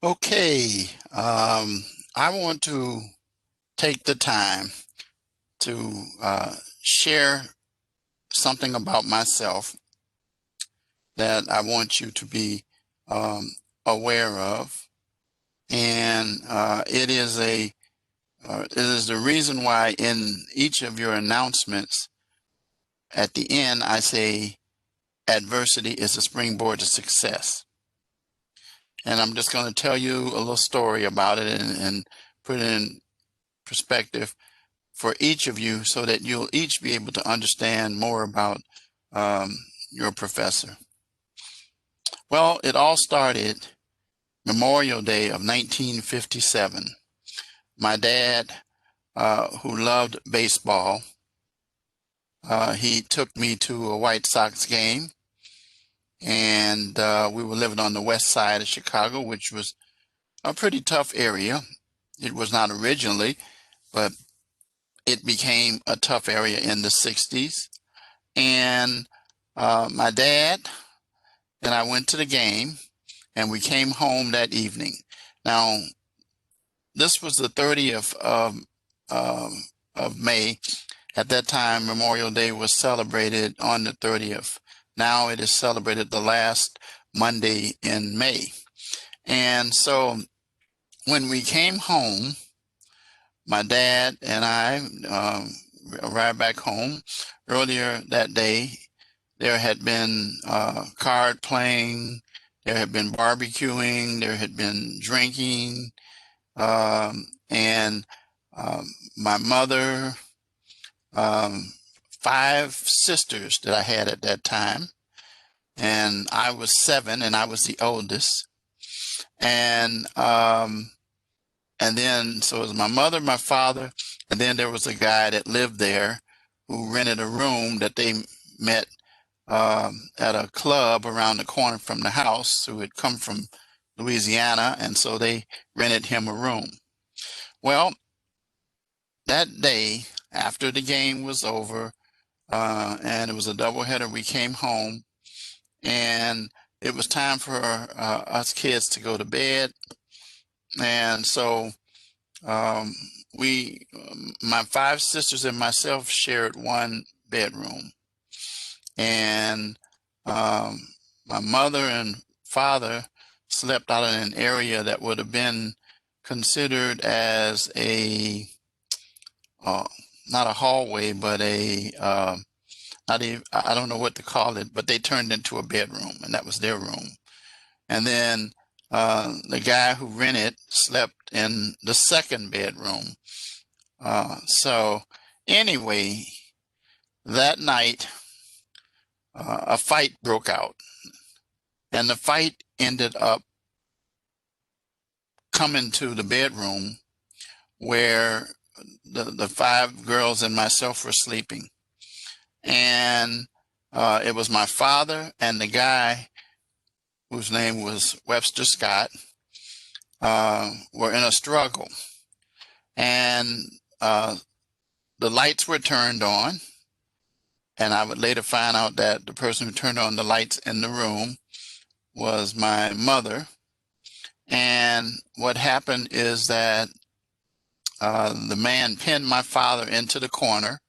Okay, I want to take the time to share something about myself that I want you to be um, aware of, and it is the reason why in each of your announcements at the end I say adversity is a springboard to success, and I'm just going to tell you a little story about it and put it in perspective for each of you so that you'll each be able to understand more about um, your professor. Well, it all started Memorial Day of 1957. My dad, who loved baseball, he took me to a White Sox game, and we were living on the west side of Chicago, which was a pretty tough area. It was not originally, but it became a tough area in the 60s. And my dad and I went to the game, and we came home that evening. Now, this was the 30th of May. At that time, Memorial Day was celebrated on the 30th. Now it is celebrated the last Monday in May. And so when we came home, my dad and I arrived back home earlier that day. There had been card playing, there had been barbecuing, there had been drinking, and um, my mother, um, five sisters that I had at that time, and I was seven, and I was the oldest. And and then so it was my mother, my father, and then there was a guy that lived there who rented a room that they met at a club around the corner from the house, who had come from Louisiana, and so they rented him a room. Well, that day after the game was over, and it was a doubleheader, we came home, and it was time for us kids to go to bed, and so um, my five sisters and myself shared one bedroom, and um, my mother and father slept out in an area that would have been considered as a uh, not a hallway, but a not even, I don't know what to call it, but they turned into a bedroom, and that was their room. And then the guy who rented slept in the second bedroom. So anyway, that night a fight broke out, and the fight ended up coming to the bedroom where the five girls and myself were sleeping. And it was my father and the guy whose name was Webster Scott were in a struggle. And the lights were turned on. And I would later find out that the person who turned on the lights in the room was my mother. And what happened is that the man pinned my father into the corner,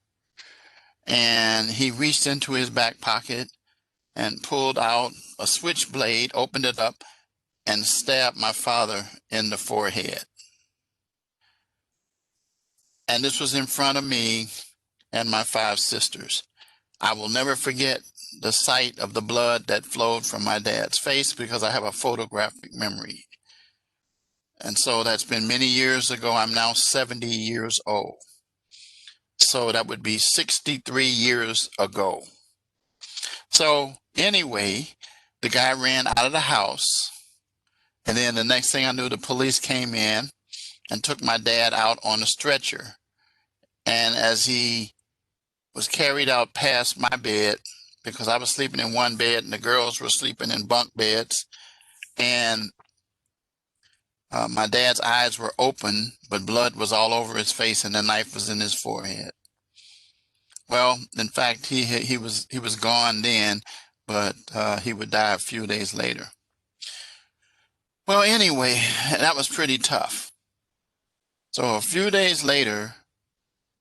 and he reached into his back pocket and pulled out a switchblade, opened it up, and stabbed my father in the forehead. And this was in front of me and my five sisters. I will never forget the sight of the blood that flowed from my dad's face because I have a photographic memory. And so that's been many years ago. I'm now 70 years old. So that would be 63 years ago. So anyway, the guy ran out of the house. And then the next thing I knew, the police came in and took my dad out on a stretcher. And as he was carried out past my bed, because I was sleeping in one bed and the girls were sleeping in bunk beds, and my dad's eyes were open, but blood was all over his face and the knife was in his forehead. Well, in fact, he was gone then, but he would die a few days later. Well, anyway, that was pretty tough. So a few days later,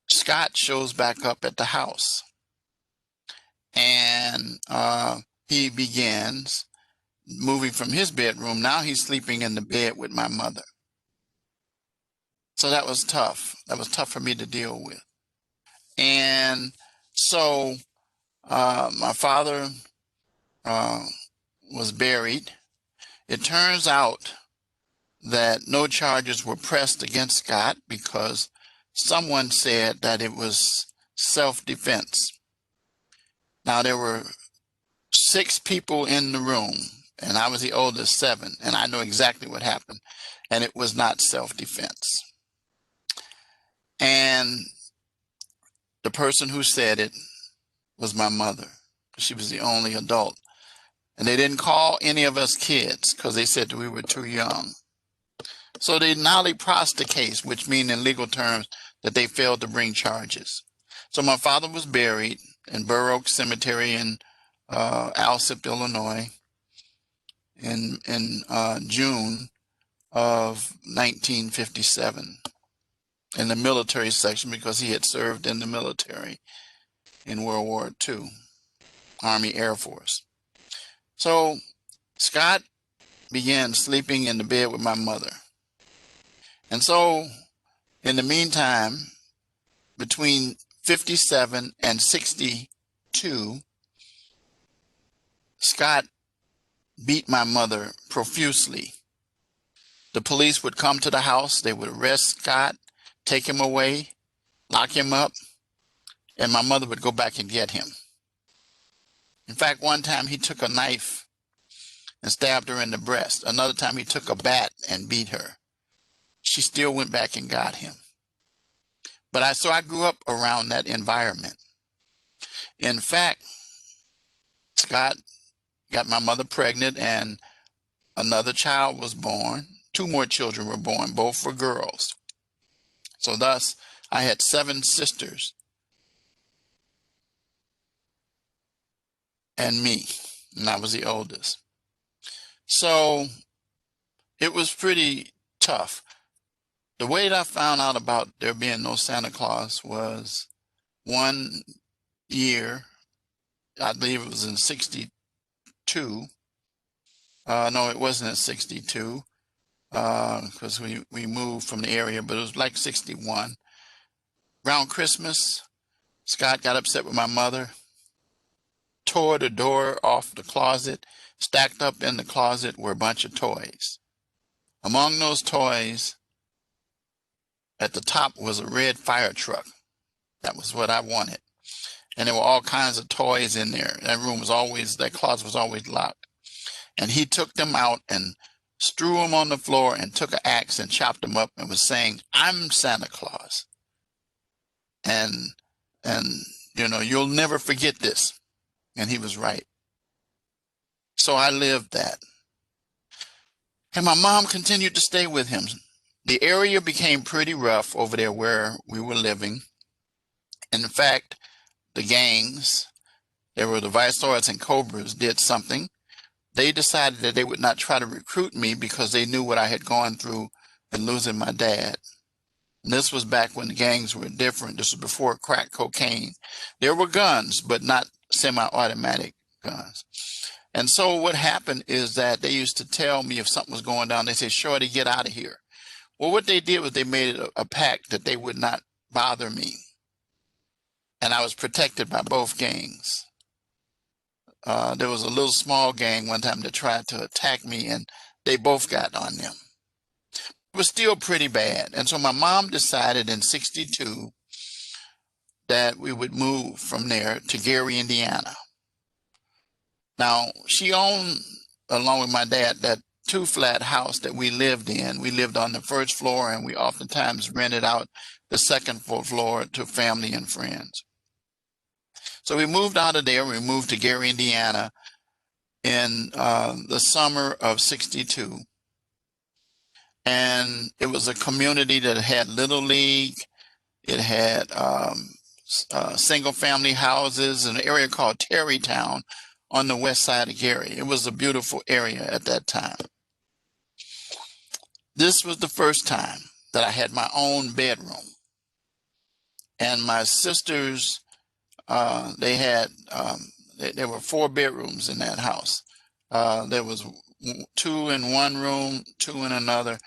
Scott shows back up at the house, and he begins moving from his bedroom. Now he's sleeping in the bed with my mother. So that was tough. That was tough for me to deal with. And so my father uh, was buried. It turns out that no charges were pressed against Scott because someone said that it was self-defense. Now, there were 6 people in the room, and I was the oldest 7, and I know exactly what happened, and it was not self-defense. And the person who said it was my mother. She was the only adult. And they didn't call any of us kids because they said that we were too young. So they nollie prossed the case, which means in legal terms that they failed to bring charges. So my father was buried in Burr Oak Cemetery in Alsip, Illinois, in June of 1957 in the military section because he had served in the military in World War II, Army Air Force. So Scott began sleeping in the bed with my mother. And so in the meantime, between 57 and 62, Scott beat my mother profusely. The police would come to the house, they would arrest Scott, take him away, lock him up, and my mother would go back and get him. In fact, one time he took a knife and stabbed her in the breast. Another time he took a bat and beat her. She still went back and got him. But so I grew up around that environment. In fact, Scott got my mother pregnant and another child was born. 2 more children were born, both were girls. So thus, I had 7 sisters and me, and I was the oldest. So it was pretty tough. The way that I found out about there being no Santa Claus was one year, I believe it was in 62. No, it wasn't in 62 because we moved from the area, but it was like 61. Around Christmas, Scott got upset with my mother, tore the door off the closet. Stacked up in the closet were a bunch of toys. Among those toys, at the top was a red fire truck. That was what I wanted. And there were all kinds of toys in there. That closet was always locked. And he took them out and threw them on the floor and took an axe and chopped them up and was saying, "I'm Santa Claus. And you'll never forget this." And he was right. So I lived that. And my mom continued to stay with him. The area became pretty rough over there where we were living. In fact, the gangs, there were the Viceroys and Cobras, did something. They decided that they would not try to recruit me because they knew what I had gone through in losing my dad. And this was back when the gangs were different. This was before crack cocaine. There were guns, but not semi-automatic guns. And so what happened is that they used to tell me if something was going down, they said, "Shorty, get out of here." Well, what they did was they made a pact that they would not bother me. And I was protected by both gangs. There was a little small gang one time that tried to attack me, and they both got on them. It was still pretty bad. And so my mom decided in 62 that we would move from there to Gary, Indiana. Now, she owned, along with my dad, that 2-flat house that we lived in. We lived on the first floor, and we oftentimes rented out the second floor to family and friends. So we moved out of there. We moved to Gary, Indiana in the summer of 62. And it was a community that had Little League. It had single family houses in an area called Terrytown on the west side of Gary. It was a beautiful area at that time. This was the first time that I had my own bedroom. And my sisters, they had, there were 4 bedrooms in that house. There was 2 in one room, 2 in another,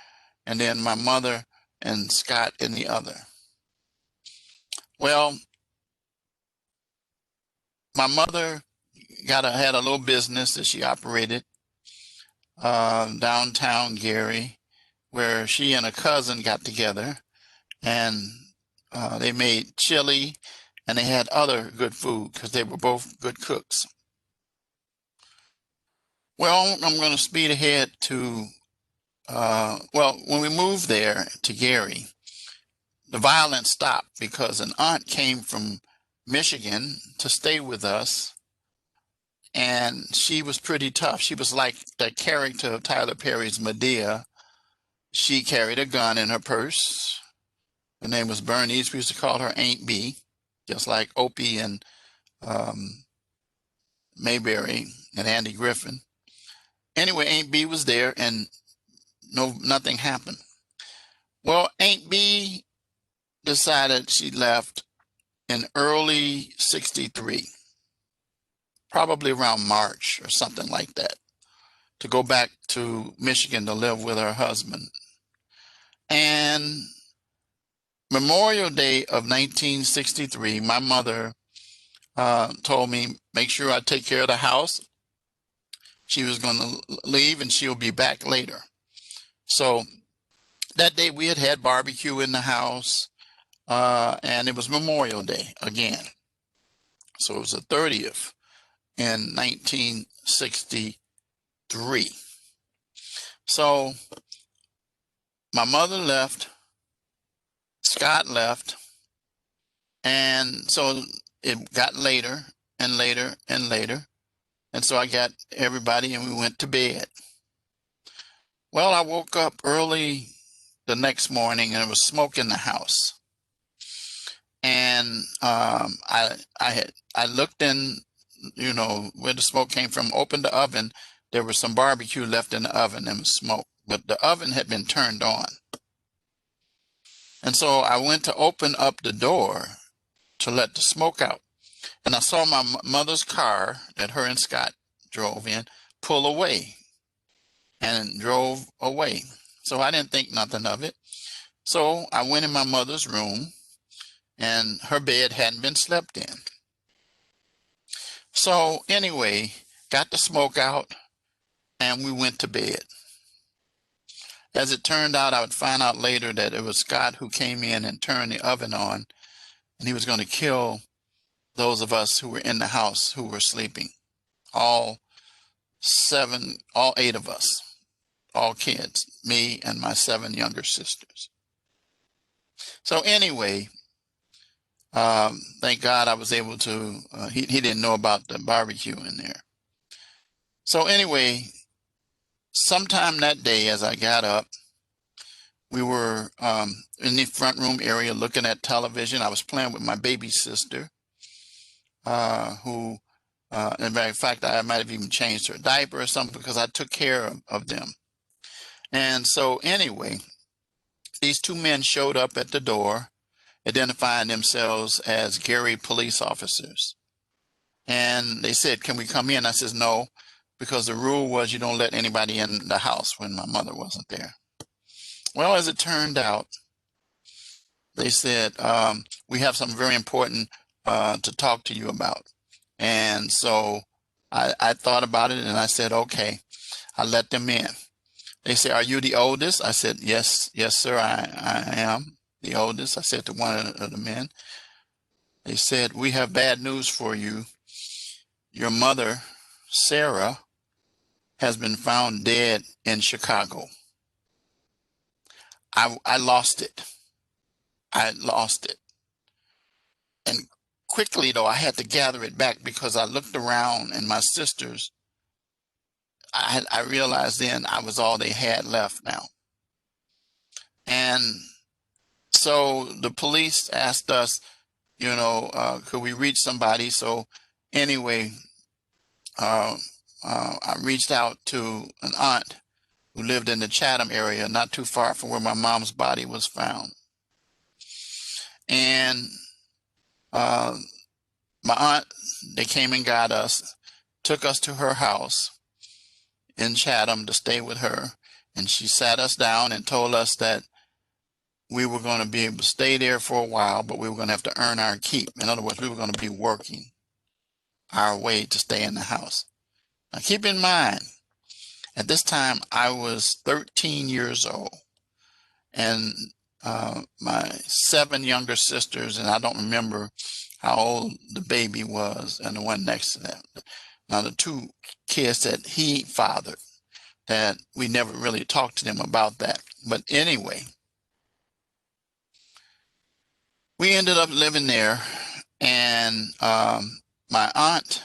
and then my mother and Scott in the other. Well, my mother had a little business that she operated downtown Gary, where she and a cousin got together and they made chili and they had other good food because they were both good cooks. Well, I'm going to speed ahead to, well, when we moved there to Gary, the violence stopped because an aunt came from Michigan to stay with us. And she was pretty tough. She was like the character of Tyler Perry's Medea. She carried a gun in her purse. Her name was Bernice. We used to call her Aunt B, just like Opie and Mayberry and Andy Griffin. Anyway, Aunt B was there and nothing happened. Well, Aunt B decided she left in early 63, probably around March or something like that, to go back to Michigan to live with her husband. And Memorial Day of 1963, my mother told me, make sure I take care of the house. She was going to leave and she'll be back later. So that day we had barbecue in the house, and it was Memorial Day again. So it was the 30th in 1963. So my mother left, Scott left, and so it got later and later and later. And so I got everybody and we went to bed. Well, I woke up early the next morning and there was smoke in the house. And I looked in, you know, where the smoke came from, opened the oven. There was some barbecue left in the oven and was smoke, but the oven had been turned on. And so I went to open up the door to let the smoke out. And I saw my mother's car that her and Scott drove in pull away and drove away. So I didn't think nothing of it. So I went in my mother's room and her bed hadn't been slept in. So anyway, got the smoke out and we went to bed. As it turned out, I would find out later that it was Scott who came in and turned the oven on, and he was going to kill those of us who were in the house who were sleeping. All 8 of us, all kids, me and my 7 younger sisters. So anyway, thank God I was able to, he didn't know about the barbecue in there. So anyway, sometime that day as I got up, we were in the front room area looking at television. I was playing with my baby sister, who, in fact, I might have even changed her diaper or something because I took care of them. And so anyway, these 2 men showed up at the door, identifying themselves as Gary police officers. And they said, can we come in? I said, no, because the rule was you don't let anybody in the house when my mother wasn't there. Well, as it turned out, they said, we have something very important to talk to you about. And so I thought about it and I said, okay, I let them in. They said, are you the oldest? I said, yes, sir, I am the oldest. I said to one of the men. They said, we have bad news for you. Your mother, Sarah, has been found dead in Chicago. I lost it. I lost it. And quickly, though, I had to gather it back because I looked around and my sisters, I realized then I was all they had left now. And so the police asked us, you know, could we reach somebody? So anyway, I reached out to an aunt who lived in the Chatham area, not too far from where my mom's body was found. And my aunt, they came and got us, took us to her house in Chatham to stay with her. And she sat us down and told us that we were going to be able to stay there for a while, but we were going to have to earn our keep. In other words, we were going to be working our way to stay in the house. Now, keep in mind, at this time, I was 13 years old, and my 7 younger sisters, and I don't remember how old the baby was, and the one next to them. Now, the 2 kids that he fathered, that we never really talked to them about that. But anyway, we ended up living there, and my aunt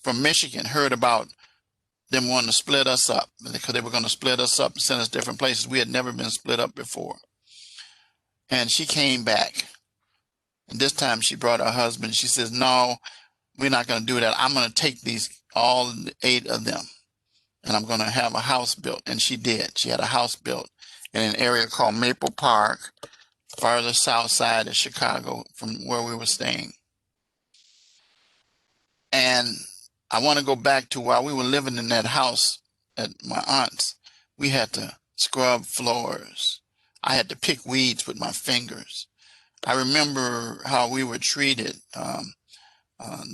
from Michigan heard about them wanting to split us up, because they were going to split us up and send us different places. We had never been split up before. And she came back. And this time she brought her husband. She says, no, we're not going to do that. I'm going to take all 8 of them, and I'm going to have a house built. And she did. She had a house built in an area called Maple Park, farther south side of Chicago from where we were staying. And I want to go back to while we were living in that house at my aunt's. We had to scrub floors. I had to pick weeds with my fingers. I remember how we were treated.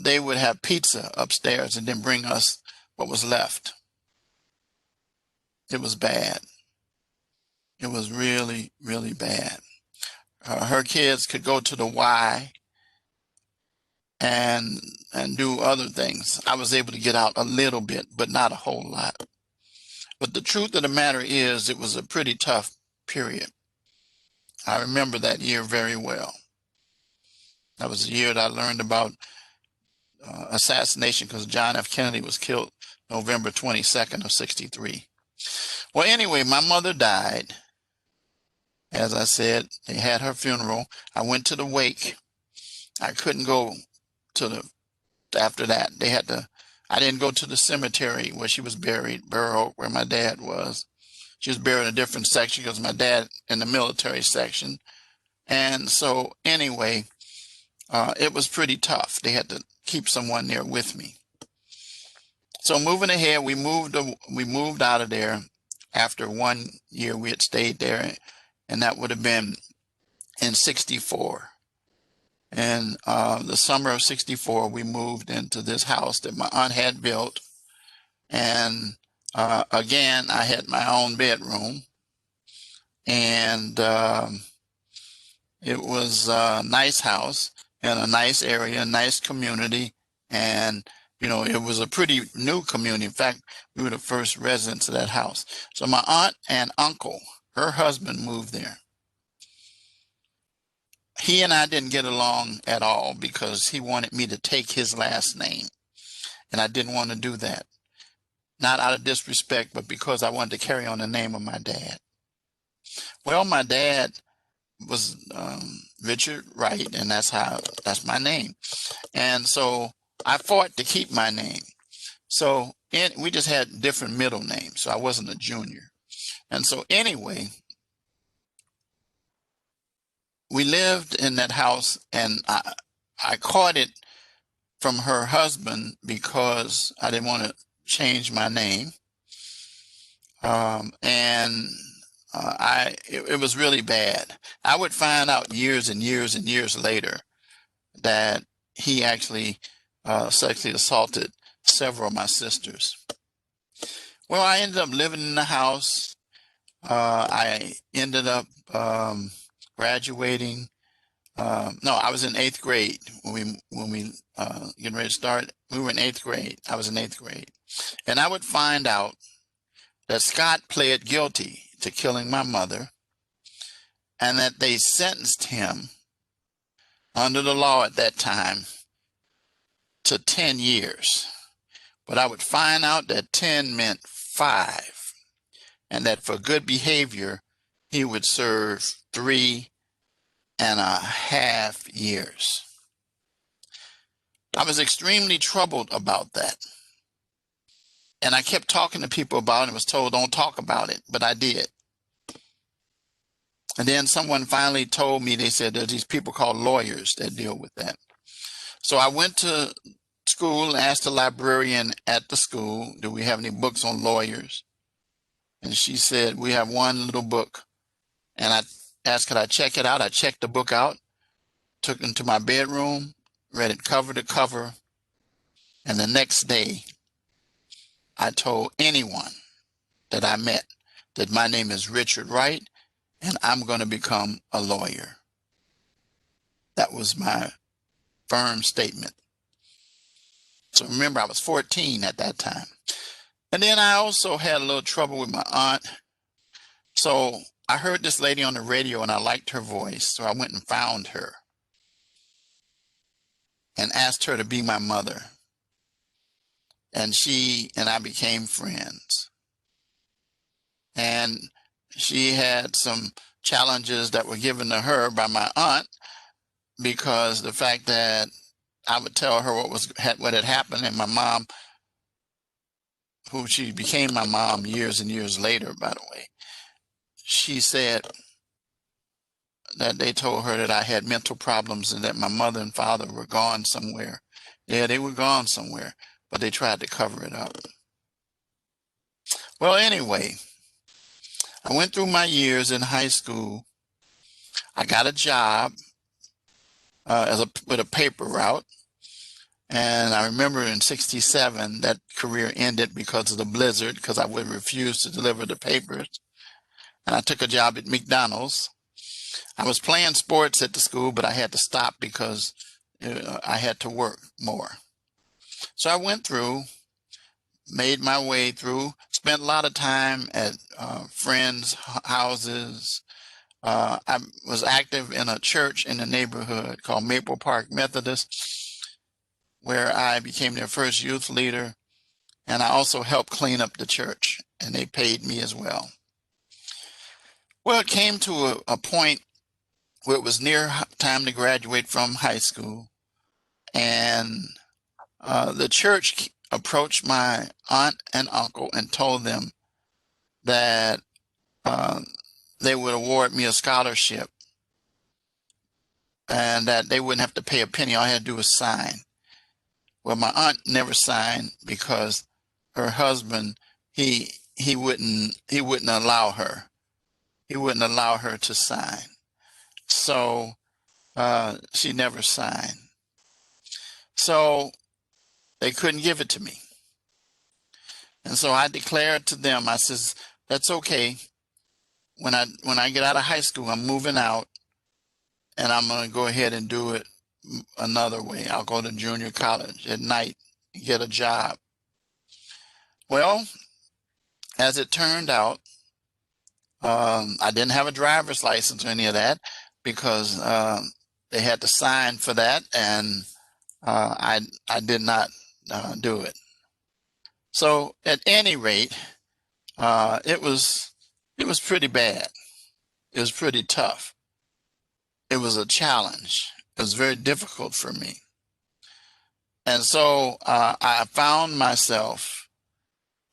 They would have pizza upstairs and then bring us what was left. It was bad. It was really, really bad. Her kids could go to the Y and do other things. I was able to get out a little bit, but not a whole lot. But the truth of the matter is, it was a pretty tough period. I remember that year very well. That was the year that I learned about assassination, because John F. Kennedy was killed November 22nd of 63. Well, anyway, my mother died. As I said, they had her funeral. I went to the wake. I couldn't go after that. I didn't go to the cemetery where she was buried, Burr Oak, where my dad was. She was buried in a different section because my dad in the military section. And so anyway, it was pretty tough. They had to keep someone there with me. So moving ahead, we moved out of there after 1 year. We had stayed there, and that would have been in 64. And the summer of 64, we moved into this house that my aunt had built. And again, I had my own bedroom. And it was a nice house in a nice area, a nice community. And, it was a pretty new community. In fact, we were the first residents of that house. So my aunt and uncle, her husband, moved there. He and I didn't get along at all because he wanted me to take his last name. And I didn't want to do that. Not out of disrespect, but because I wanted to carry on the name of my dad. Well, my dad was Richard Wright, and that's my name. And so I fought to keep my name. So we just had different middle names. So I wasn't a junior. And so anyway, we lived in that house, and I caught it from her husband because I didn't want to change my name. It was really bad. I would find out years and years and years later that he actually sexually assaulted several of my sisters. Well, I ended up living in the house. I ended up graduating. No, I was in 8th grade when we getting ready to start. We were in 8th grade. I was in 8th grade, and I would find out that Scott pled guilty to killing my mother, and that they sentenced him under the law at that time to 10 years. But I would find out that 10 meant 5, and that for good behavior, he would serve 3.5 years. I was extremely troubled about that. And I kept talking to people about it and was told, don't talk about it, but I did. And then someone finally told me, they said there's these people called lawyers that deal with that. So I went to school and asked the librarian at the school, do we have any books on lawyers? And she said, we have one little book. And I asked, could I check it out? I checked the book out, took it into my bedroom, read it cover to cover. And the next day, I told anyone that I met that my name is Richard Wright and I'm going to become a lawyer. That was my firm statement. So remember, I was 14 at that time. And then I also had a little trouble with my aunt. So I heard this lady on the radio and I liked her voice. So I went and found her and asked her to be my mother. And she and I became friends. And she had some challenges that were given to her by my aunt, because the fact that I would tell her what had happened, and my mom, who she became my mom years and years later, by the way, she said that they told her that I had mental problems and that my mother and father were gone somewhere. Yeah, they were gone somewhere, but they tried to cover it up. Well, anyway, I went through my years in high school. I got a job with a paper route. And I remember in '67, that career ended because of the blizzard, because I would refuse to deliver the papers. And I took a job at McDonald's. I was playing sports at the school, but I had to stop because I had to work more. So I went through, made my way through, spent a lot of time at friends' houses. I was active in a church in the neighborhood called Maple Park Methodist, where I became their first youth leader. And I also helped clean up the church, and they paid me as well. Well, it came to a point where it was near time to graduate from high school. And the church approached my aunt and uncle and told them that they would award me a scholarship and that they wouldn't have to pay a penny. All I had to do was sign. Well, my aunt never signed because her husband, he wouldn't allow her. He wouldn't allow her to sign. So she never signed. So they couldn't give it to me. And so I declared to them, I says, that's okay. When I get out of high school, I'm moving out and I'm going to go ahead and do it another way. I'll go to junior college at night, get a job. Well, as it turned out, I didn't have a driver's license or any of that because they had to sign for that, and I did not do it. So at any rate, it was pretty bad. It was pretty tough. It was a challenge. It was very difficult for me. And so I found myself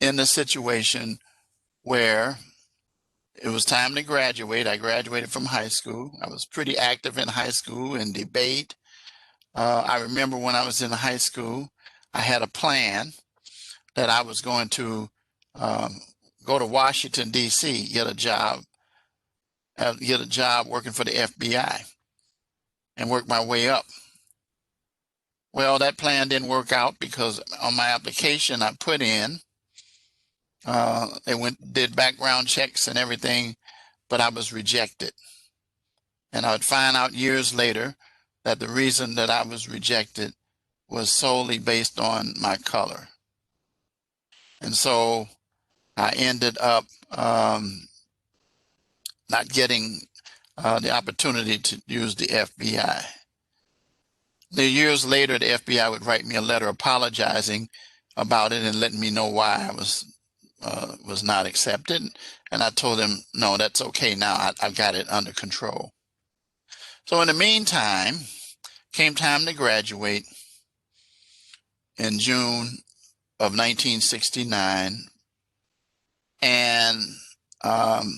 in a situation where it was time to graduate. I graduated from high school. I was pretty active in high school in debate. I remember when I was in high school, I had a plan that I was going to go to Washington, D.C., get a job working for the FBI and work my way up. Well, that plan didn't work out because on my application I put in, they did background checks and everything, but I was rejected. And I would find out years later that the reason that I was rejected was solely based on my color. And so I ended up not getting the opportunity to use the FBI. The years later, the FBI would write me a letter apologizing about it and letting me know why I was not accepted. And I told them, no, that's okay now. I've got it under control. So in the meantime, came time to graduate in June of 1969. And um,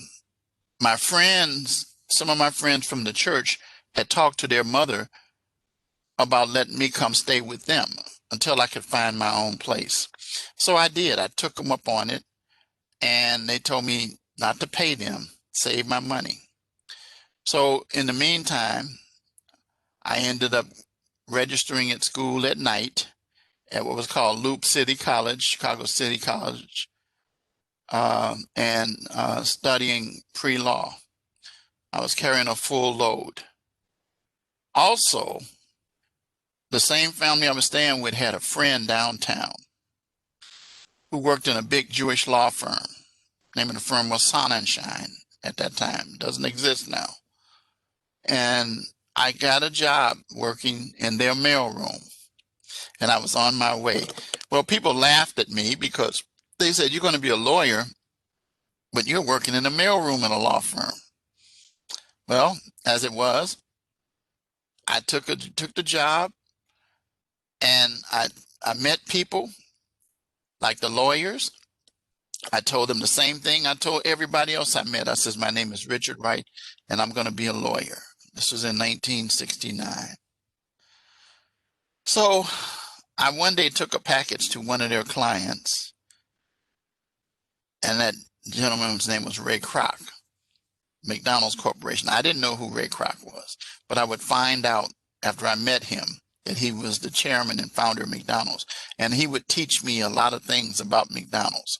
my friends, some of my friends from the church had talked to their mother about letting me come stay with them until I could find my own place. So I did. I took them up on it, and they told me not to pay them, save my money. So in the meantime, I ended up registering at school at night at what was called Loop City College, Chicago City College, and studying pre-law. I was carrying a full load. Also, the same family I was staying with had a friend downtown who worked in a big Jewish law firm. The name of the firm was Sonnenschein at that time. It doesn't exist now. And I got a job working in their mailroom, and I was on my way. Well, people laughed at me because they said, "You're going to be a lawyer, but you're working in a mailroom in a law firm." Well, as it was, I took the job, and I met people like the lawyers. I told them the same thing I told everybody else I met. I says, "My name is Richard Wright, and I'm going to be a lawyer." This was in 1969. So I one day took a package to one of their clients, and that gentleman's name was Ray Kroc, McDonald's Corporation. I didn't know who Ray Kroc was, but I would find out after I met him that he was the chairman and founder of McDonald's, and he would teach me a lot of things about McDonald's,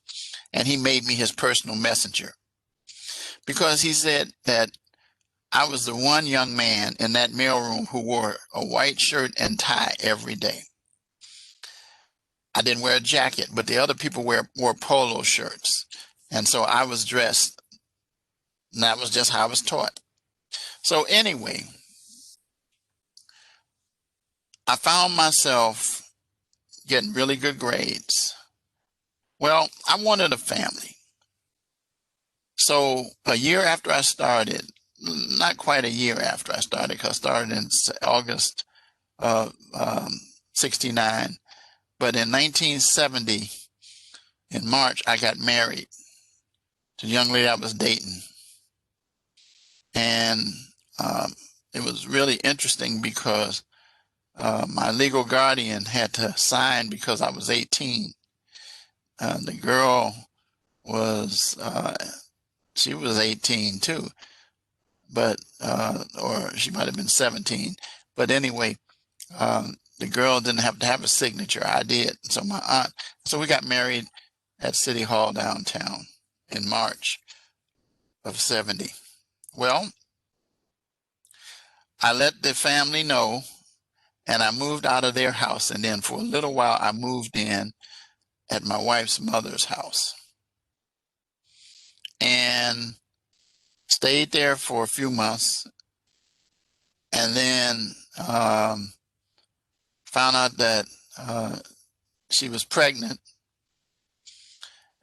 and he made me his personal messenger because he said that I was the one young man in that mailroom who wore a white shirt and tie every day. I didn't wear a jacket, but the other people wore polo shirts. And so I was dressed, and that was just how I was taught. So anyway, I found myself getting really good grades. Well, I wanted a family. So a year after I started, not quite a year after I started, because I started in August of 69, but in 1970, in March, I got married to the young lady I was dating. And it was really interesting because my legal guardian had to sign because I was 18. The girl was, she was 18 too, but, or she might have been 17. But anyway, the girl didn't have to have a signature. I did. So my aunt, so we got married at City Hall downtown in March of 70. Well, I let the family know, and I moved out of their house. And then for a little while, I moved in at my wife's mother's house and stayed there for a few months. And then found out that she was pregnant.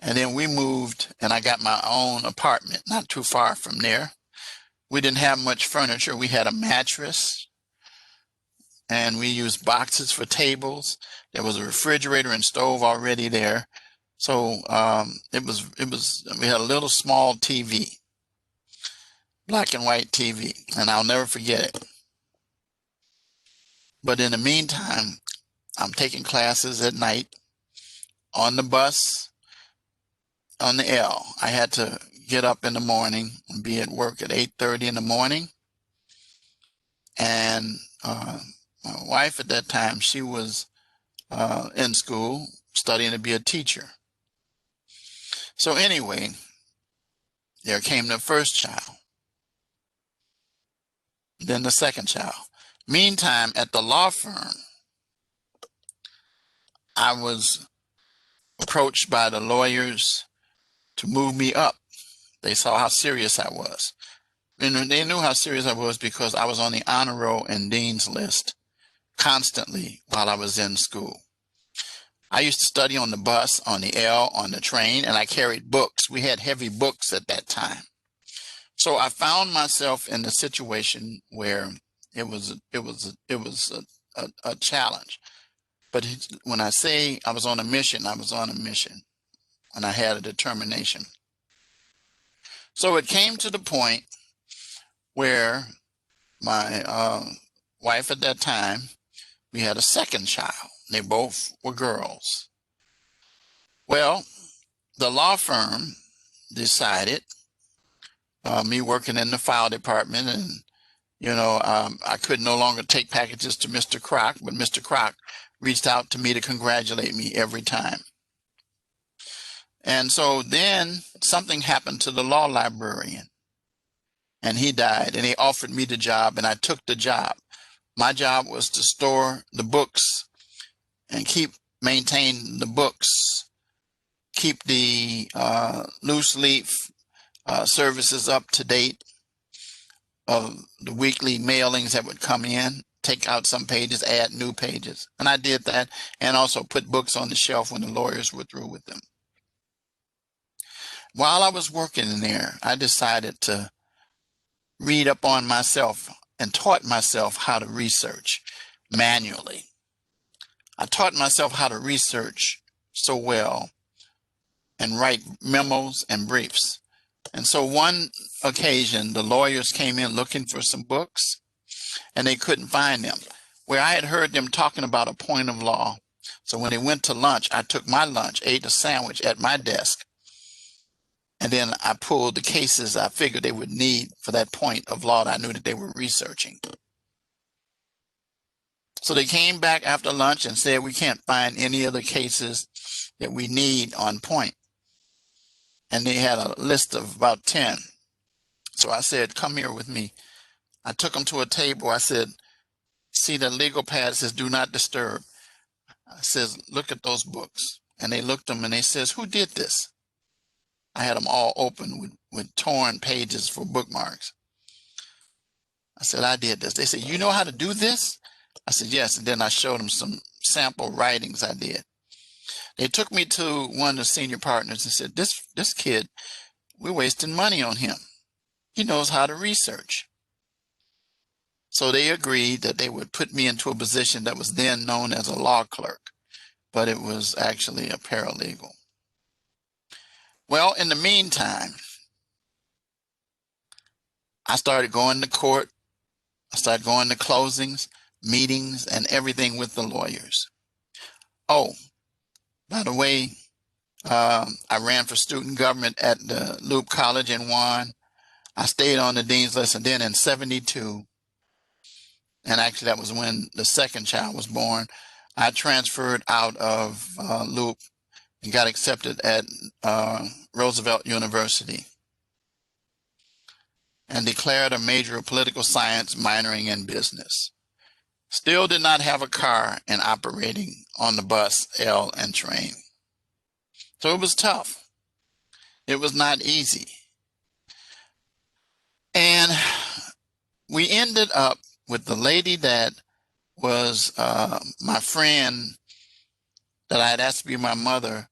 And then we moved, and I got my own apartment not too far from there. We didn't have much furniture. We had a mattress, and we used boxes for tables. There was a refrigerator and stove already there. So we had a little small TV, black and white TV, and I'll never forget it. But in the meantime, I'm taking classes at night on the bus on the L. I had to get up in the morning and be at work at 8:30 in the morning. And my wife at that time, she was in school studying to be a teacher. So anyway, there came the first child, then the second child. Meantime, at the law firm, I was approached by the lawyers to move me up. They saw how serious I was. And they knew how serious I was because I was on the honor roll and dean's list constantly while I was in school. I used to study on the bus, on the L, on the train, and I carried books. We had heavy books at that time. So I found myself in a situation where it was a challenge. But when I say I was on a mission, I was on a mission, and I had a determination. So it came to the point where my wife at that time, we had a second child. They both were girls. Well, the law firm decided, me working in the file department, and I could no longer take packages to Mr. Kroc, but Mr. Kroc reached out to me to congratulate me every time. And so then something happened to the law librarian, and he died, and he offered me the job, and I took the job. My job was to store the books and maintain the books, keep the loose leaf services up to date of the weekly mailings that would come in, take out some pages, add new pages. And I did that, and also put books on the shelf when the lawyers were through with them. While I was working in there, I decided to read up on myself and taught myself how to research manually. I taught myself how to research so well and write memos and briefs. And so one occasion, the lawyers came in looking for some books, and they couldn't find them, where I had heard them talking about a point of law. So when they went to lunch, I took my lunch, ate a sandwich at my desk, and then I pulled the cases I figured they would need for that point of law that I knew that they were researching. So they came back after lunch and said, we can't find any of the cases that we need on point. And they had a list of about 10. So I said, come here with me. I took them to a table. I said, see the legal pad, it says, do not disturb. I says, look at those books. And they looked at them and they says, who did this? I had them all open with torn pages for bookmarks. I said, I did this. They said, you know how to do this? I said, yes. And then I showed them some sample writings I did. They took me to one of the senior partners and said, this kid, we're wasting money on him. He knows how to research. So they agreed that they would put me into a position that was then known as a law clerk, but it was actually a paralegal. Well, in the meantime, I started going to court. I started going to closings, meetings, and everything with the lawyers. Oh, by the way, I ran for student government at the Loop College and won. I stayed on the dean's list, and then in '72, and actually that was when the second child was born, I transferred out of Loop and got accepted at Roosevelt University and declared a major of political science, minoring in business. Still did not have a car and operating on the bus, L, and train. So it was tough. It was not easy. And we ended up with the lady that was my friend that I had asked to be my mother.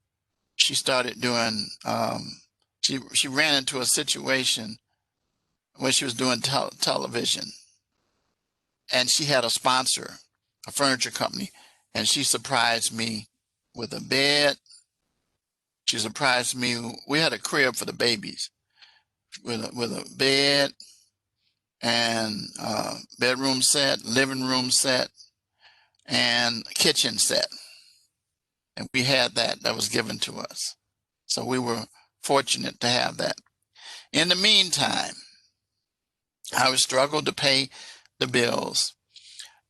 She started doing, she ran into a situation where she was doing television. And she had a sponsor, a furniture company, and she surprised me with a bed. She surprised me. We had a crib for the babies with a bed and bedroom set, living room set, and kitchen set. And we had that was given to us. So we were fortunate to have that. In the meantime, I was struggled to pay the bills.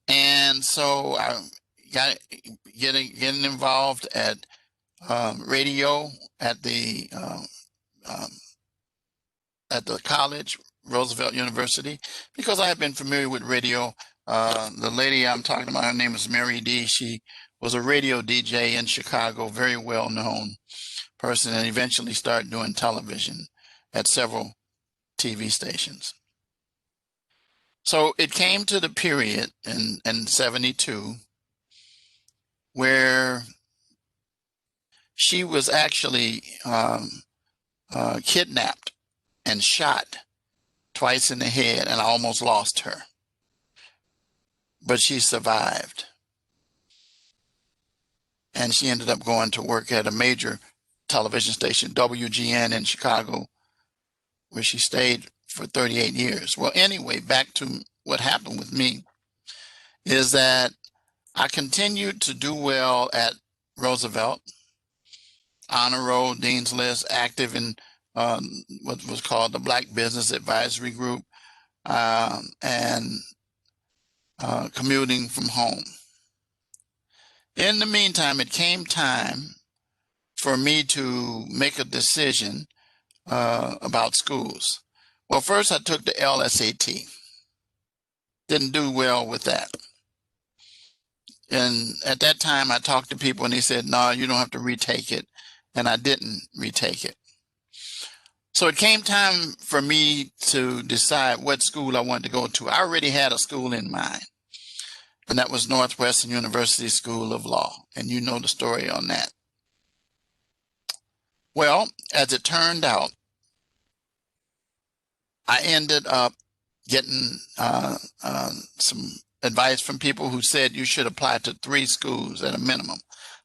And so I got getting involved at radio at the college, Roosevelt University, because I had been familiar with radio. The lady I'm talking about, her name is Mary D. She was a radio DJ in Chicago, very well known person, and eventually started doing television at several TV stations. So it came to the period in '72 where she was actually kidnapped and shot twice in the head, and I almost lost her. But she survived. and she ended up going to work at a major television station, WGN in Chicago, where she stayed for 38 years. Well, anyway, back to what happened with me is that I continued to do well at Roosevelt, honor roll, dean's list, active in what was called the Black Business Advisory Group, and commuting from home. In the meantime, it came time for me to make a decision about schools. Well, first I took the LSAT. Didn't do well with that. And at that time, I talked to people and they said, no, you don't have to retake it. And I didn't retake it. So it came time for me to decide what school I wanted to go to. I already had a school in mind, and that was Northwestern University School of Law. And you know the story on that. Well, as it turned out, I ended up getting some advice from people who said you should apply to 3 schools at a minimum.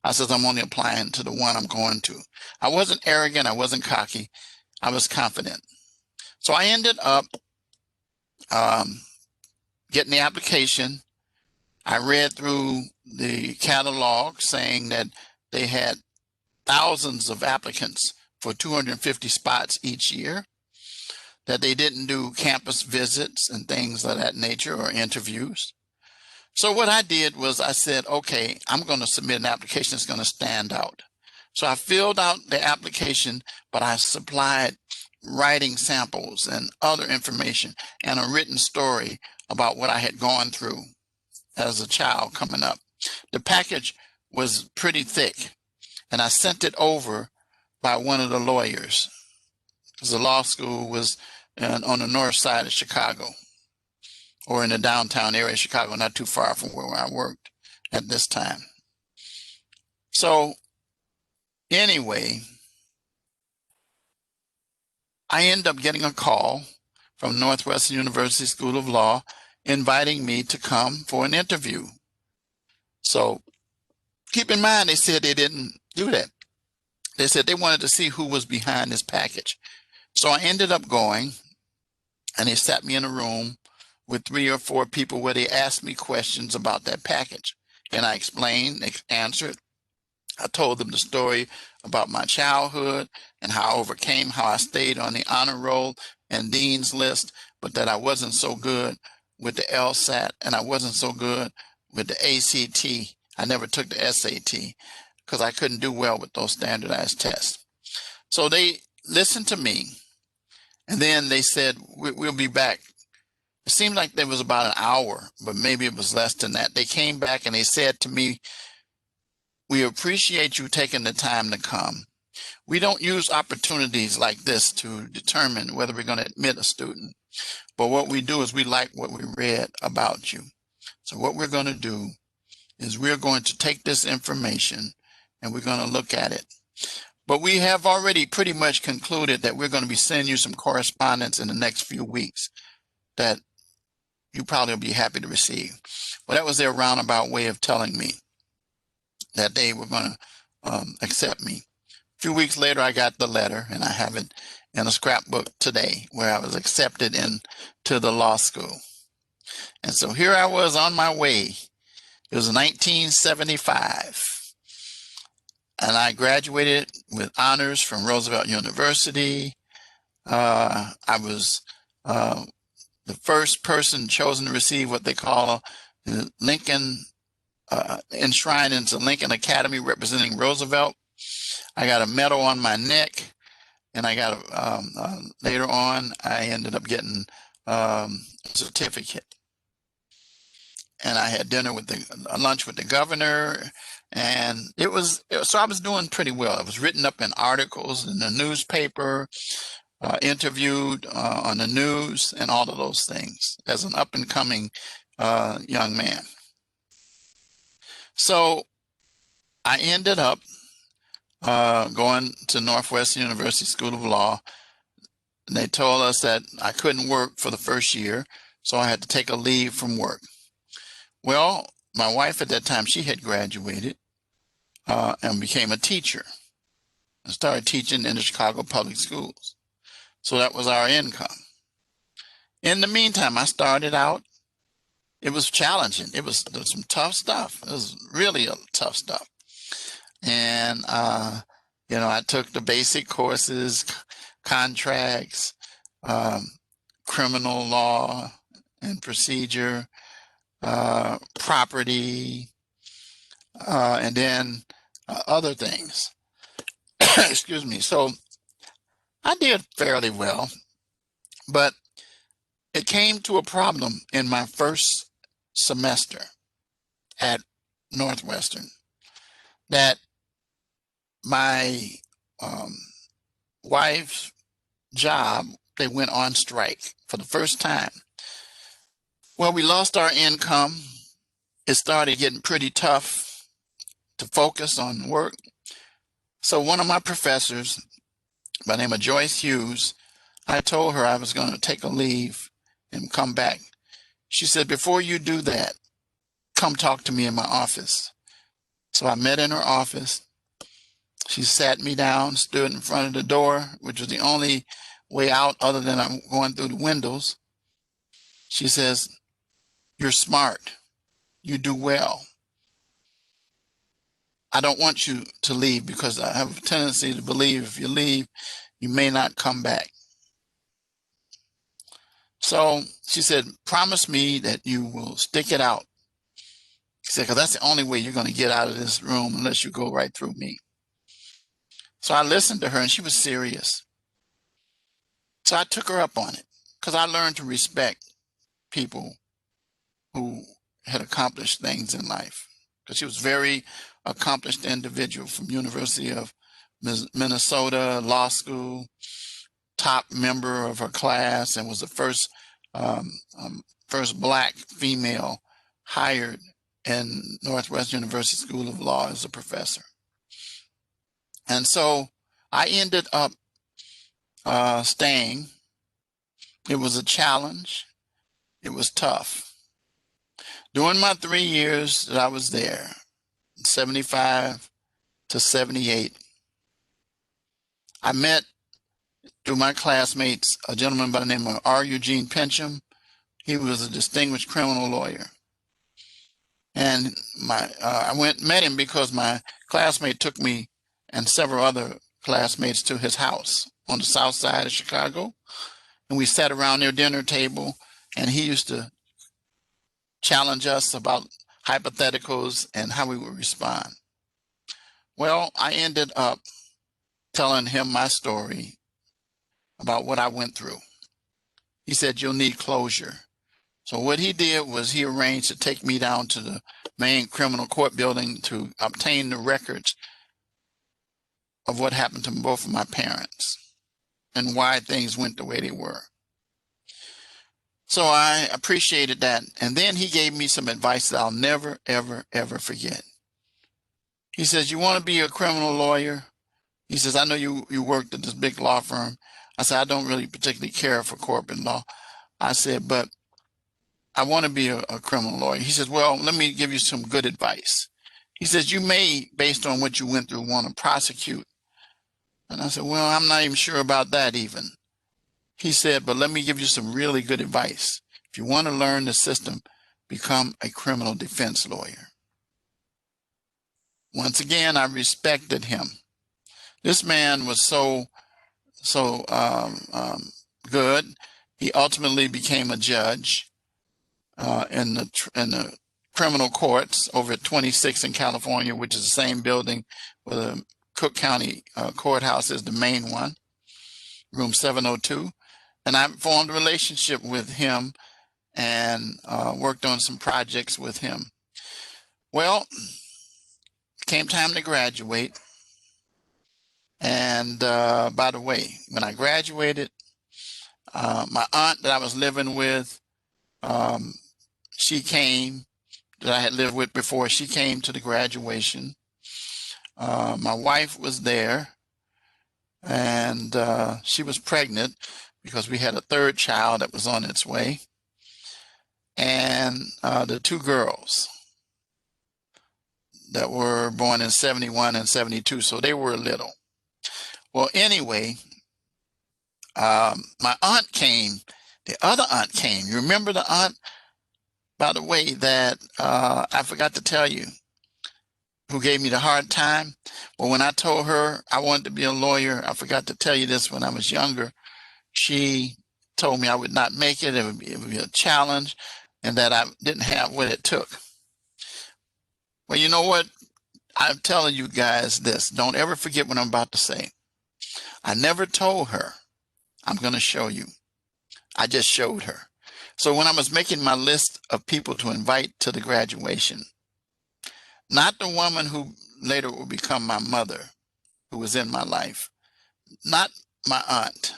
I said, I'm only applying to the one I'm going to. I wasn't arrogant. I wasn't cocky. I was confident. So I ended up getting the application. I read through the catalog saying that they had thousands of applicants for 250 spots each year, that they didn't do campus visits and things of that nature or interviews. So what I did was I said, okay, I'm going to submit an application that's going to stand out. So I filled out the application, but I supplied writing samples and other information and a written story about what I had gone through as a child coming up. The package was pretty thick, and I sent it over by one of the lawyers, because the law school was on the north side of Chicago, or in the downtown area of Chicago, not too far from where I worked at this time. So anyway, I ended up getting a call from Northwestern University School of Law inviting me to come for an interview. So keep in mind, they said they didn't do that. They said they wanted to see who was behind this package. So I ended up going, and they sat me in a room with 3 or 4 people where they asked me questions about that package. And I explained, answered. I told them the story about my childhood and how I overcame, how I stayed on the honor roll and dean's list, but that I wasn't so good with the LSAT and I wasn't so good with the ACT. I never took the SAT because I couldn't do well with those standardized tests. So they listened to me, and then they said, we'll be back. It seemed like there was about an hour, but maybe it was less than that. They came back and they said to me, we appreciate you taking the time to come. We don't use opportunities like this to determine whether we're going to admit a student. But what we do is we like what we read about you. So what we're going to do is we're going to take this information and we're going to look at it. But we have already pretty much concluded that we're going to be sending you some correspondence in the next few weeks that you probably will be happy to receive. Well, that was their roundabout way of telling me that they were going to accept me. A few weeks later, I got the letter, and I have it in a scrapbook today, where I was accepted into the law school. And so here I was on my way. It was 1975, and I graduated with honors from Roosevelt University. I was the first person chosen to receive what they call a Lincoln enshrined into Lincoln Academy representing Roosevelt. I got a medal on my neck, and I got later on I ended up getting a certificate. And I had dinner with lunch with the governor, and so I was doing pretty well. It was written up in articles in the newspaper, interviewed on the news, and all of those things as an up and coming young man. So I ended up going to Northwestern University School of Law. And they told us that I couldn't work for the first year, so I had to take a leave from work. Well, my wife at that time, she had graduated and became a teacher and started teaching in the Chicago public schools. So that was our income. In the meantime, I started out. It was challenging. There was some tough stuff. It was really tough stuff. And, I took the basic courses, contracts, criminal law and procedure, property, and then other things. Excuse me. So I did fairly well, but it came to a problem in my first semester at Northwestern that my wife's job, they went on strike for the first time. Well, we lost our income. It started getting pretty tough to focus on work. So one of my professors, by the name of Joyce Hughes, I told her I was going to take a leave and come back. She said, before you do that, come talk to me in my office. So I met in her office. She sat me down, stood in front of the door, which was the only way out other than I'm going through the windows. She says, you're smart. You do well. I don't want you to leave because I have a tendency to believe if you leave, you may not come back. So she said, promise me that you will stick it out. She said, because that's the only way you're going to get out of this room unless you go right through me. So I listened to her and she was serious. So I took her up on it because I learned to respect people who had accomplished things in life. Because she was a very accomplished individual from University of Minnesota Law School, top member of her class, and was the first Black female hired in Northwestern University School of Law as a professor. And so I ended up staying. It was a challenge. It was tough. During my 3 years that I was there, 75 to 78, I met, through my classmates, a gentleman by the name of R. Eugene Pencham. He was a distinguished criminal lawyer. And I met him because my classmate took me and several other classmates to his house on the south side of Chicago. And we sat around their dinner table, and he used to challenge us about hypotheticals and how we would respond. Well, I ended up telling him my story about what I went through. He said, you'll need closure. So what he did was he arranged to take me down to the main criminal court building to obtain the records of what happened to both of my parents and why things went the way they were. So I appreciated that. And then he gave me some advice that I'll never, ever, ever forget. He says, you want to be a criminal lawyer? He says, I know you worked at this big law firm. I said, I don't really particularly care for corporate law. I said, but I want to be a criminal lawyer. He says, well, let me give you some good advice. He says, you may, based on what you went through, want to prosecute. And I said, well, I'm not even sure about that even. He said, but let me give you some really good advice. If you want to learn the system, become a criminal defense lawyer. Once again, I respected him. This man was so good. He ultimately became a judge in the criminal courts over at 26 in California, which is the same building where the Cook County courthouse is the main one, room 702. And I formed a relationship with him and worked on some projects with him. Well, came time to graduate. And by the way, when I graduated, my aunt that I was living with, she came, that I had lived with before, she came to the graduation. My wife was there, and she was pregnant because we had a third child that was on its way. And the two girls, that were born in 71 and 72, so they were little. Well, anyway, my aunt came. The other aunt came. You remember the aunt, by the way, that I forgot to tell you, who gave me the hard time? Well, when I told her I wanted to be a lawyer, I forgot to tell you this, when I was younger, she told me I would not make it. It would be a challenge, and that I didn't have what it took. Well, you know what? I'm telling you guys this. Don't ever forget what I'm about to say. I never told her. I'm going to show you. I just showed her. So when I was making my list of people to invite to the graduation, not the woman who later will become my mother, who was in my life, not my aunt,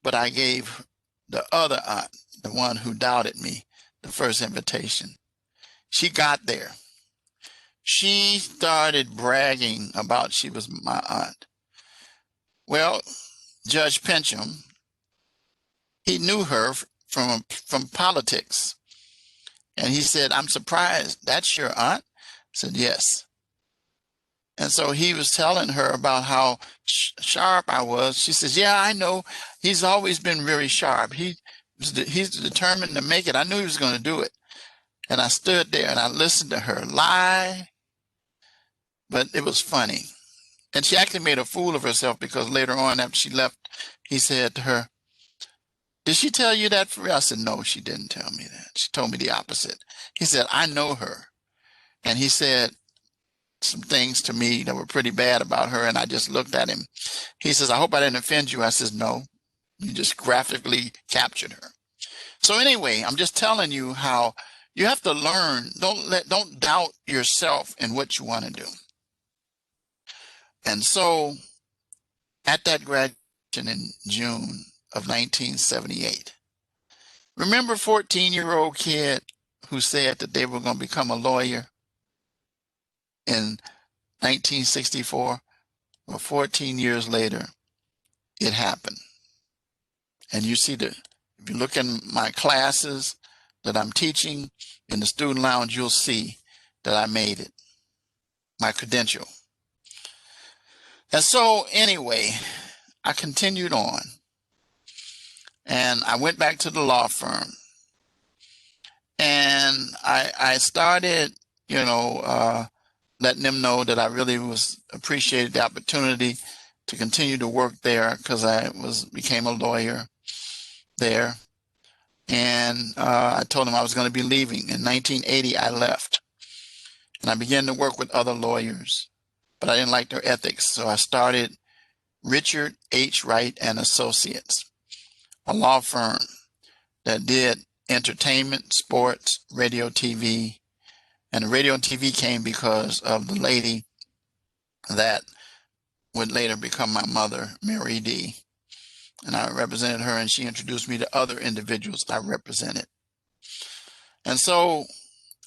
but I gave the other aunt, the one who doubted me, the first invitation. She got there. She started bragging about she was my aunt. Well, Judge Pincham, he knew her from politics. And he said, "I'm surprised. That's your aunt?" I said, "Yes." And so he was telling her about how sharp I was. She says, "Yeah, I know. He's always been very sharp. He's determined to make it. I knew he was going to do it." And I stood there and I listened to her lie, but it was funny. And she actually made a fool of herself, because later on, after she left, he said to her, "Did she tell you that for real?" I said, "No, she didn't tell me that. She told me the opposite." He said, "I know her." And he said some things to me that were pretty bad about her, and I just looked at him. He says, "I hope I didn't offend you." I says, "No, you just graphically captured her." So anyway, I'm just telling you how you have to learn. Don't doubt yourself in what you want to do. And so at that graduation in June of 1978, remember 14-year-old kid who said that they were going to become a lawyer in 1964? Well, 14 years later, it happened. And you see if you look in my classes that I'm teaching in the student lounge, you'll see that I made it, my credential. And so anyway, I continued on, and I went back to the law firm, and I started, letting them know that I really appreciated the opportunity to continue to work there, because I became a lawyer there. And I told them I was going to be leaving. In 1980, I left, and I began to work with other lawyers, but I didn't like their ethics. So I started Richard H. Wright and Associates, a law firm that did entertainment, sports, radio, TV. And the radio and TV came because of the lady that would later become my mother, Mary D. And I represented her, and she introduced me to other individuals I represented. And so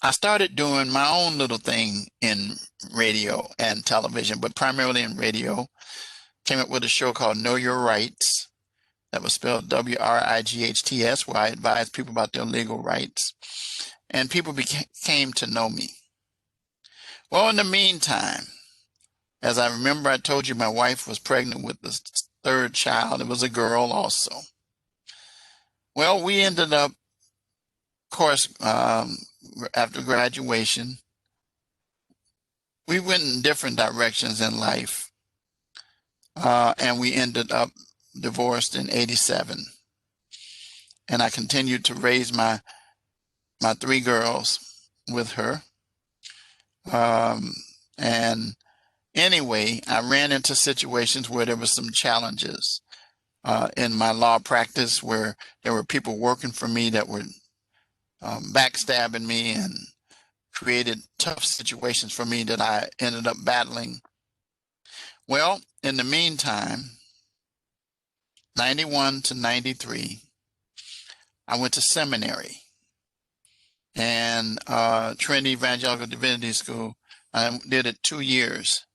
I started doing my own little thing in radio and television, but primarily in radio. Came up with a show called Know Your Rights, that was spelled WRIGHTS, where I advised people about their legal rights. And people came to know me. Well, in the meantime, as I remember, I told you my wife was pregnant with the third child. It was a girl also. Well, we ended up, of course, after graduation, we went in different directions in life, and we ended up divorced in 87. And I continued to raise my three girls with her. And anyway, I ran into situations where there were some challenges in my law practice, where there were people working for me that were backstabbing me and created tough situations for me that I ended up battling. Well, in the meantime, 91 to 93, I went to seminary, and Trinity Evangelical Divinity School. I did it 2 years,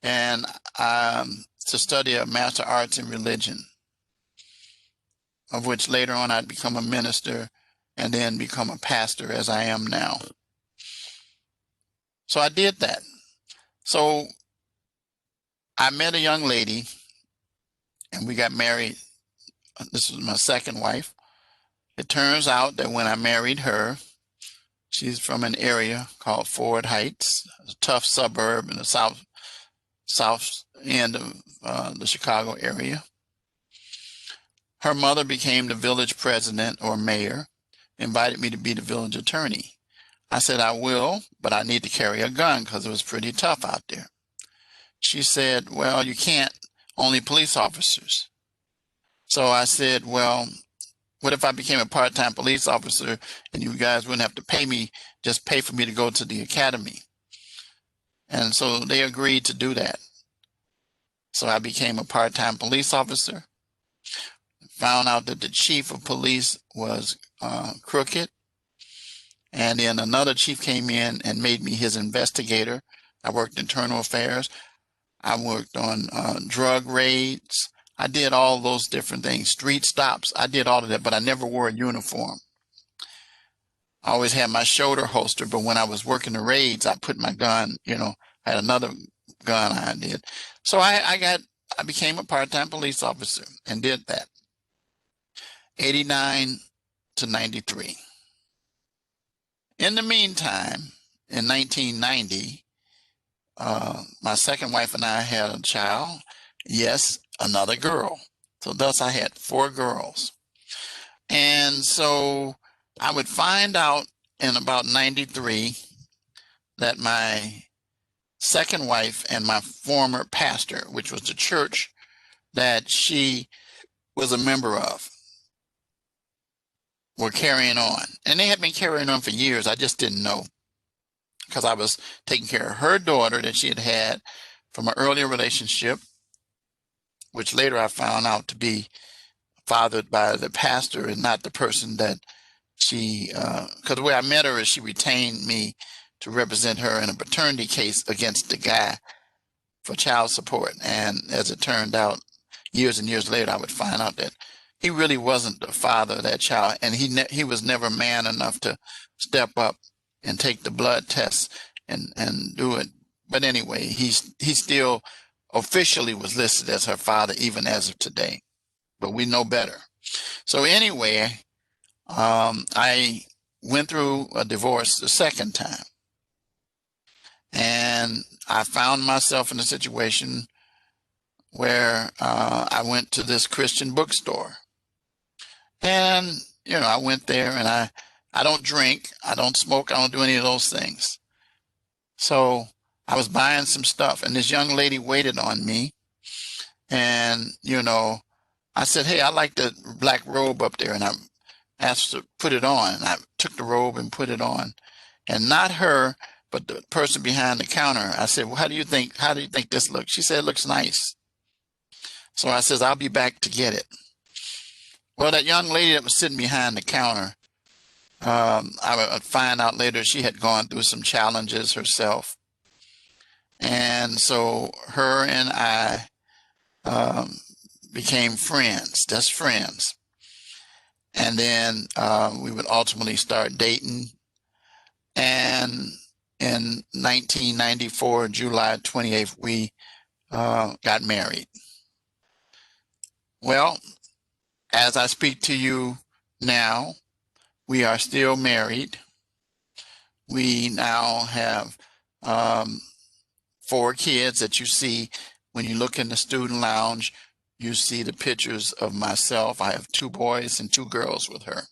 and to study a Master of Arts in Religion, of which later on I'd become a minister and then become a pastor, as I am now. So I did that. So I met a young lady and we got married. This was my second wife. It turns out that when I married her, she's from an area called Ford Heights, a tough suburb in the south end of the Chicago area. Her mother became the village president or mayor, invited me to be the village attorney. I said, I will, but I need to carry a gun because it was pretty tough out there. She said, well, you can't, only police officers. So I said, well, what if I became a part-time police officer and you guys wouldn't have to pay me, just pay for me to go to the academy? And so they agreed to do that. So I became a part-time police officer, found out that the chief of police was crooked. And then another chief came in and made me his investigator. I worked internal affairs. I worked on drug raids. I did all those different things, street stops. I did all of that, but I never wore a uniform. I always had my shoulder holster, but when I was working the raids, I put my gun, I had another gun I did. So I became a part-time police officer and did that. 89 to 93. In the meantime, in 1990, my second wife and I had a child. Yes, another girl. So thus I had 4 girls. And so I would find out in about 93 that my second wife and my former pastor, which was the church that she was a member of, were carrying on. And they had been carrying on for years. I just didn't know because I was taking care of her daughter that she had had from an earlier relationship, which later I found out to be fathered by the pastor and not the person that she, because the way I met her is she retained me to represent her in a paternity case against the guy for child support. And as it turned out, years and years later, I would find out that he really wasn't the father of that child, and he was never man enough to step up and take the blood test and do it. But anyway, he still officially was listed as her father even as of today, but we know better. So anyway, I went through a divorce the second time, and I found myself in a situation where I went to this Christian bookstore. And, I went there and I don't drink, I don't smoke, I don't do any of those things. So I was buying some stuff and this young lady waited on me. And, I said, hey, I like the black robe up there. And I asked her to put it on. And I took the robe and put it on. And not her, but the person behind the counter. I said, well, how do you think this looks? She said, it looks nice. So I says, I'll be back to get it. Well, that young lady that was sitting behind the counter, I would find out later she had gone through some challenges herself. And so her and I became friends, just friends. And then we would ultimately start dating. And in 1994, July 28th, we got married. Well, as I speak to you now, we are still married. We now have 4 kids that you see when you look in the student lounge. You see the pictures of myself. I have 2 boys and 2 girls with her.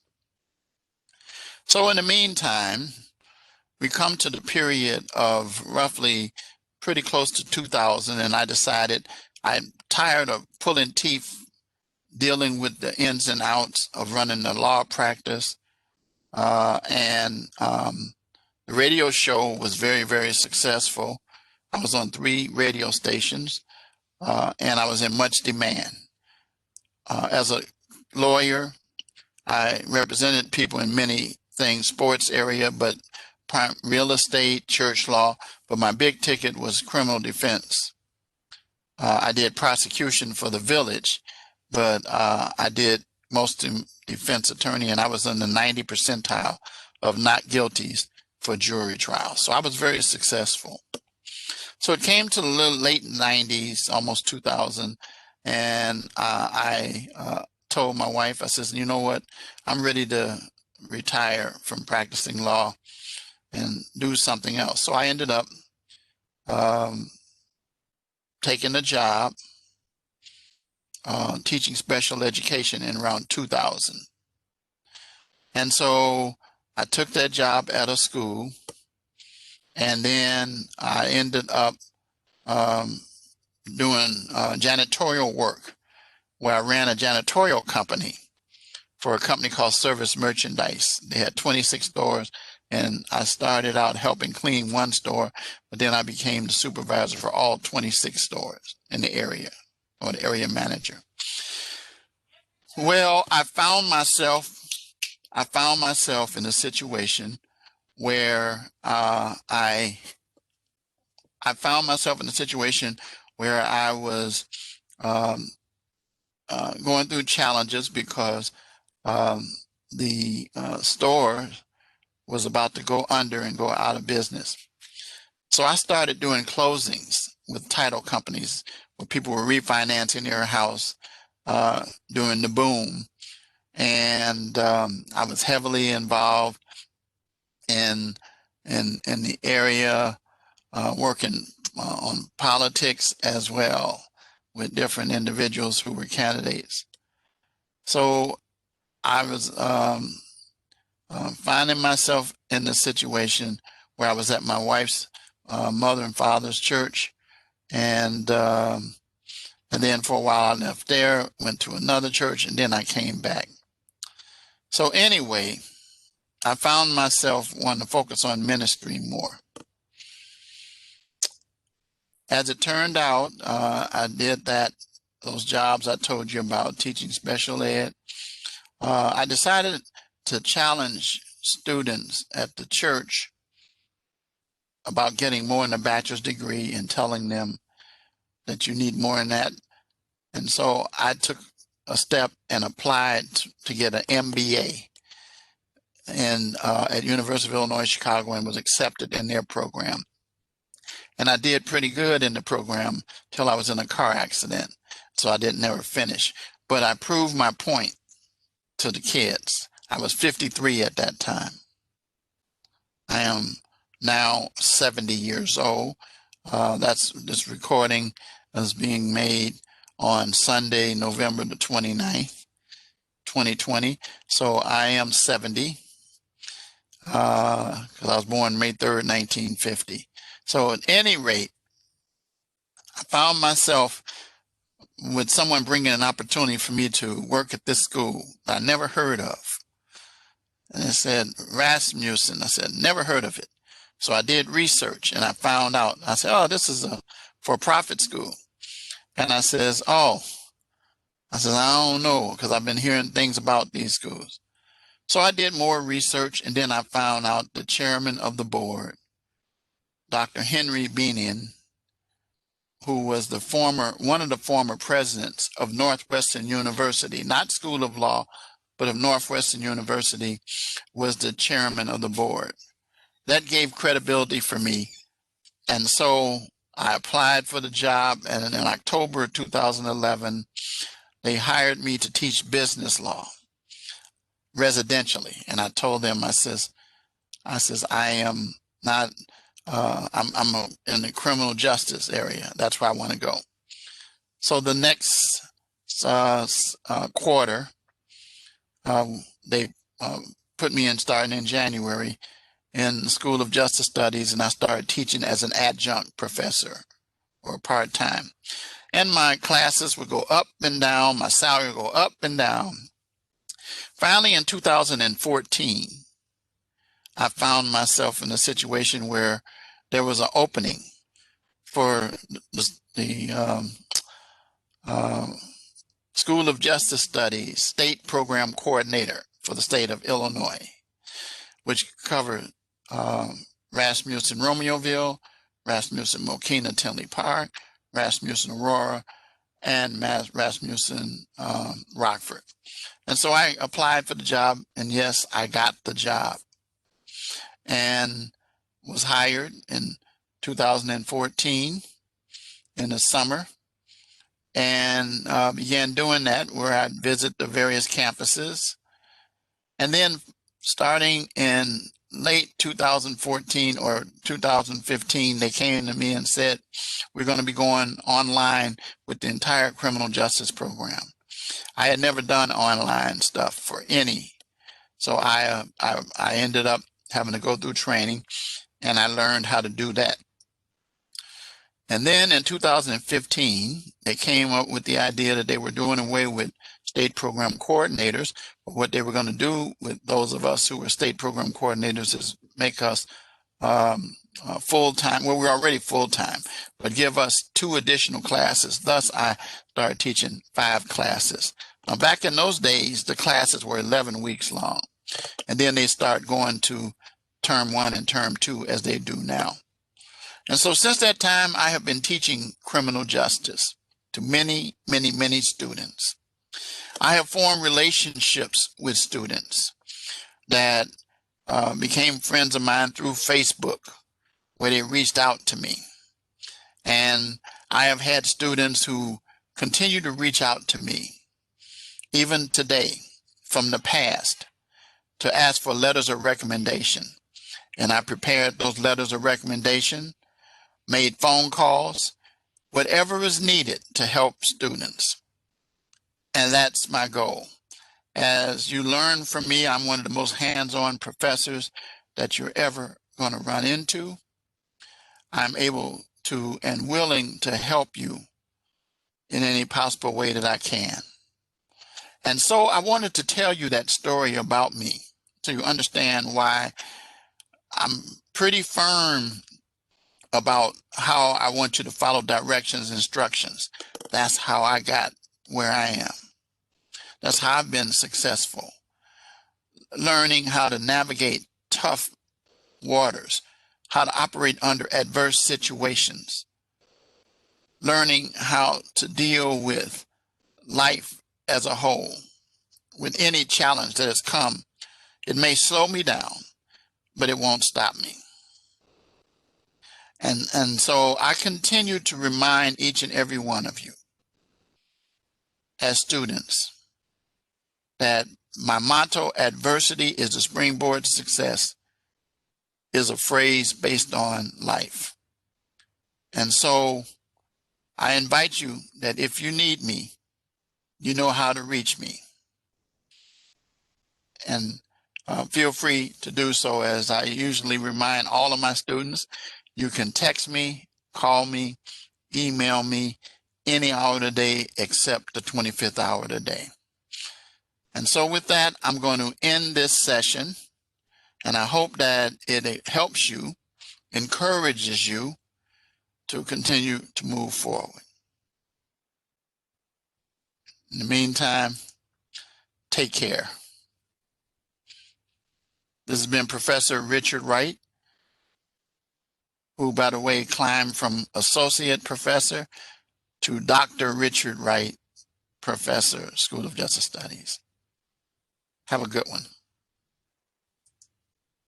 So in the meantime, we come to the period of roughly pretty close to 2000, and I decided I'm tired of pulling teeth dealing with the ins and outs of running the law practice. And the radio show was very, very successful. I was on 3 radio stations, and I was in much demand. As a lawyer, I represented people in many things, sports area, but real estate, church law, but my big ticket was criminal defense. I did prosecution for the village, but I did most defense attorney, and I was in the 90 percentile of not guilties for jury trial. So I was very successful. So it came to the late 90s, almost 2000, and I told my wife, I says, you know what, I'm ready to retire from practicing law and do something else. So I ended up taking a job teaching special education in around 2000. And so I took that job at a school, and then I ended up doing janitorial work, where I ran a janitorial company for a company called Service Merchandise. They had 26 stores, and I started out helping clean one store, but then I became the supervisor for all 26 stores in the area, or the area manager. Well, I found myself in a situation where I found myself in a situation where I was going through challenges because the store was about to go under and go out of business. So I started doing closings with title companies where people were refinancing their house during the boom. And I was heavily involved in the area, working on politics as well with different individuals who were candidates. So I was finding myself in the situation where I was at my wife's mother and father's church, and then for a while I left there, went to another church, and then I came back. So anyway, I found myself wanting to focus on ministry more. As it turned out, I did those jobs I told you about, teaching special ed. I decided to challenge students at the church about getting more in a bachelor's degree and telling them that you need more in that. And so I took a step and applied to get an MBA at University of Illinois Chicago, and was accepted in their program. And I did pretty good in the program till I was in a car accident, so I didn't never finish. But I proved my point to the kids. I was 53 at that time. I am now 70 years old. This recording is being made on Sunday, November the 29th, 2020. So I am 70 because I was born May 3rd, 1950. So at any rate, I found myself with someone bringing an opportunity for me to work at this school that I never heard of. And it said Rasmussen. I said, never heard of it. So I did research and I found out. I said, oh, this is a for-profit school. And I says, oh, I don't know, because I've been hearing things about these schools. So I did more research, and then I found out the chairman of the board, Dr. Henry Beanian, who was one of the former presidents of Northwestern University, not School of Law, but of Northwestern University, was the chairman of the board. That gave credibility for me. And so I applied for the job, and in October 2011, they hired me to teach business law residentially. And I told them, I says, I am not, I'm in the criminal justice area. That's where I want to go. So the next quarter, they put me in starting in January in the School of Justice Studies, and I started teaching as an adjunct professor or part-time. And my classes would go up and down, my salary would go up and down. Finally, in 2014, I found myself in a situation where there was an opening for the School of Justice Studies State Program Coordinator for the state of Illinois, which covered Rasmussen Romeoville, Rasmussen Mokina Tinley Park, Rasmussen Aurora, and Rasmussen Rockford. And so I applied for the job, and yes, I got the job. And was hired in 2014 in the summer, and began doing that, where I'd visit the various campuses. And then starting in late 2014 or 2015, they came to me and said, we're going to be going online with the entire criminal justice program. I had never done online stuff for any. So I ended up having to go through training, and I learned how to do that. And then in 2015, they came up with the idea that they were doing away with state program coordinators. But what they were going to do with those of us who were state program coordinators is make us full-time. Well, we're already full-time, but give us 2 additional classes. Thus, I started teaching 5 classes. Now, back in those days, the classes were 11 weeks long, and then they start going to term 1 and term 2 as they do now. And so since that time, I have been teaching criminal justice to many, many, many students. I have formed relationships with students that became friends of mine through Facebook, where they reached out to me. And I have had students who continue to reach out to me, even today, from the past, to ask for letters of recommendation. And I prepared those letters of recommendation, made phone calls, whatever is needed to help students. And that's my goal. As you learn from me, I'm one of the most hands-on professors that you're ever going to run into. I'm able to and willing to help you in any possible way that I can. And so I wanted to tell you that story about me so you understand why I'm pretty firm about how I want you to follow directions, instructions. That's how I got where I am. That's how I've been successful. Learning how to navigate tough waters, how to operate under adverse situations, learning how to deal with life as a whole, with any challenge that has come. It may slow me down, but it won't stop me. And so I continue to remind each and every one of you as students that my motto, adversity is the springboard to success, is a phrase based on life. And so I invite you that if you need me, you know how to reach me. And feel free to do so, as I usually remind all of my students. You can text me, call me, email me any hour of the day except the 25th hour of the day. And so with that, I'm going to end this session, and I hope that it helps you, encourages you to continue to move forward. In the meantime, take care. This has been Professor Richard Wright, who, by the way, climbed from Associate Professor to Dr. Richard Wright, Professor, School of Justice Studies. Have a good one.